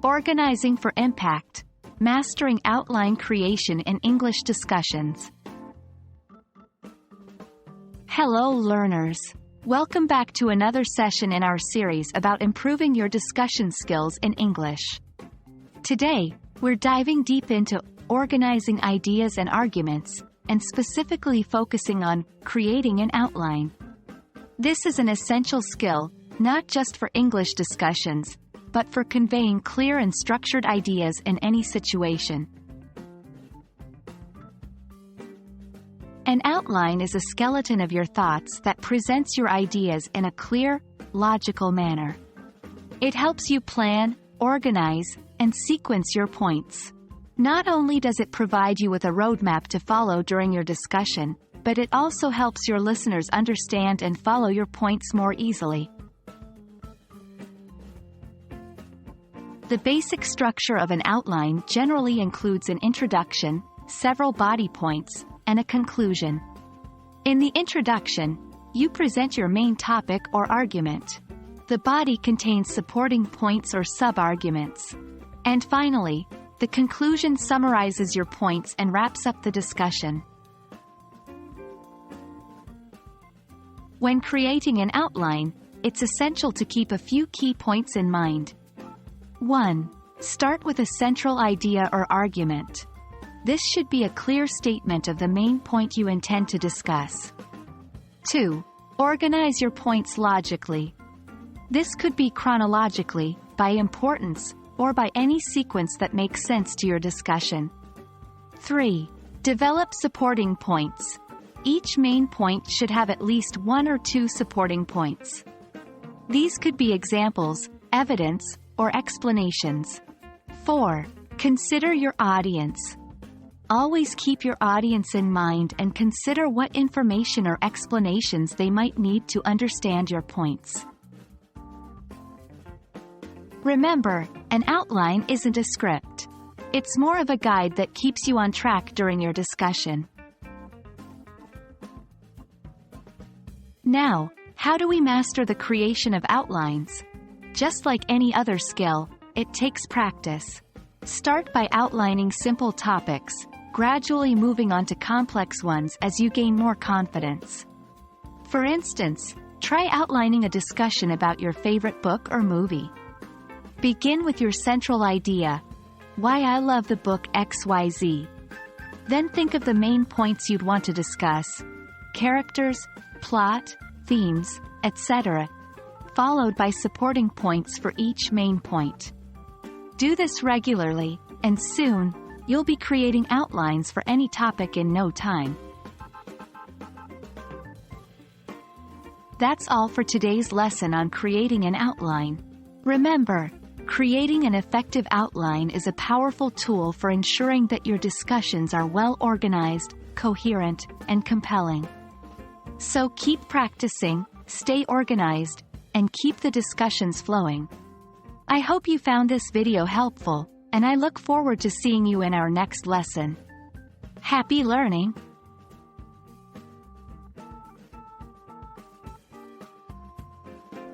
Organizing for Impact. Mastering Outline Creation in English Discussions. Hello learners. Welcome back to another session in our series about improving your discussion skills in English. Today, we're diving deep into organizing ideas and arguments, and specifically focusing on creating an outline. This is an essential skill, not just for English discussions, but for conveying clear and structured ideas in any situation. An outline is a skeleton of your thoughts that presents your ideas in a clear, logical manner. It helps you plan, organize, and sequence your points. Not only does it provide you with a roadmap to follow during your discussion, but it also helps your listeners understand and follow your points more easily. The basic structure of an outline generally includes an introduction, several body points, and a conclusion. In the introduction, you present your main topic or argument. The body contains supporting points or sub-arguments. And finally, the conclusion summarizes your points and wraps up the discussion. When creating an outline, it's essential to keep a few key points in mind. 1. Start with a central idea or argument. This should be a clear statement of the main point you intend to discuss. 2. Organize your points logically. This could be chronologically, by importance, or by any sequence that makes sense to your discussion. 3. Develop supporting points. Each main point should have at least one or two supporting points. These could be examples, evidence, or explanations. 4. Consider your audience. Always keep your audience in mind and consider what information or explanations they might need to understand your points. Remember, an outline isn't a script. It's more of a guide that keeps you on track during your discussion. Now, how do we master the creation of outlines? Just like any other skill, it takes practice. Start by outlining simple topics, gradually moving on to complex ones as you gain more confidence. For instance, try outlining a discussion about your favorite book or movie. Begin with your central idea, why I love the book XYZ. Then think of the main points you'd want to discuss, characters, plot, themes, etc., followed by supporting points for each main point. Do this regularly, and soon, you'll be creating outlines for any topic in no time. That's all for today's lesson on creating an outline. Remember, creating an effective outline is a powerful tool for ensuring that your discussions are well organized, coherent, and compelling. So keep practicing, stay organized, and keep the discussions flowing. I hope you found this video helpful, and I look forward to seeing you in our next lesson. Happy learning!